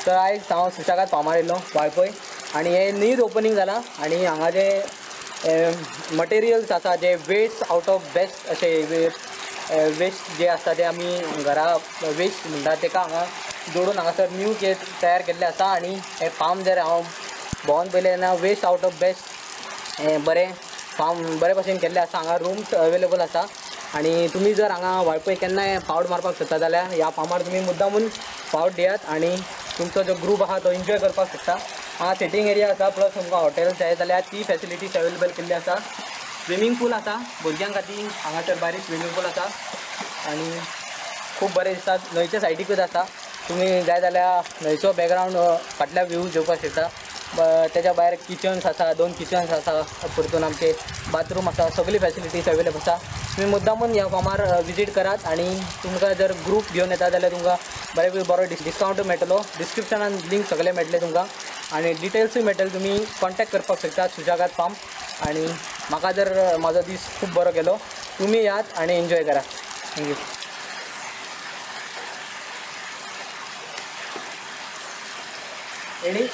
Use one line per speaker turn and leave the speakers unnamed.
तर आयज हांव सुशेगाद फार्मार येयलो वाळपय आनी हे न्यूज ओपनिंग जाला आनी हांगा जे मटेरियल्स आसा जे वेस्ट आउट ऑफ बेस्ट अशे वेस्ट जे आसता ते आमी घरा वेस्ट म्हणटा तेका हांगा जोडून हांगासर न्यू तयार केल्ले आसा आनी हे फार्म जर हांव भोंवन पयलें तेन्ना वेस्ट आउट ऑफ बेस्ट हे बरें फार्म बरे भशेन केल्ले आसा। हांगा रूम्स अवेलेबल आसा आनी तुमी जर हांगा वाळपय केन्नाय फावट मारपाक सोदता जाल्यार ह्या फार्मार तुमी मुद्दामून फावट दियात आनी तुमचो जो ग्रूप आसा तो एन्जॉय करपाक शकता। हांगा सिटींग एरिया आसा प्लस तुमकां हॉटेल जाय जाल्यार ती फॅसिलिटीज अवेलेबल केल्ली आसा। स्विमींग पूल आसा भुरग्यां खातीर हांगासर बारीक स्विमींग पूल आसा आनी खूब बरें दिसता। न्हंयच्या सायडीकूच आसा, तुमी जाय जाल्यार न्हंयचो बॅकग्रावंड फाटल्या व्यू घेवपाक शकता। तेच्या भायर किचन्स आसा, 2 किचन्स आसा, परतून आमचे बाथरूम आसा, सगळी फॅसिलिटीज अवेलेबल आसा। तुम्ही मुद्दामून ह्या फार्मार विजीट करात आनी तुमकां जर ग्रूप घेवन येता जाल्यार तुमकां बरो डिस्कावंट मेळटलो। डिस्क्रिप्शनान लिंक सगळे मेळटले तुमकां आनी डिटेल्सूय मेळटले, तुमी कॉन्टॅक्ट करपाक शकता सुशेगाद फार्म। आनी म्हाका जर म्हाजो दीस खूब बरो गेलो, तुमी यात आनी एन्जॉय करा। थँक्यू। रेडी?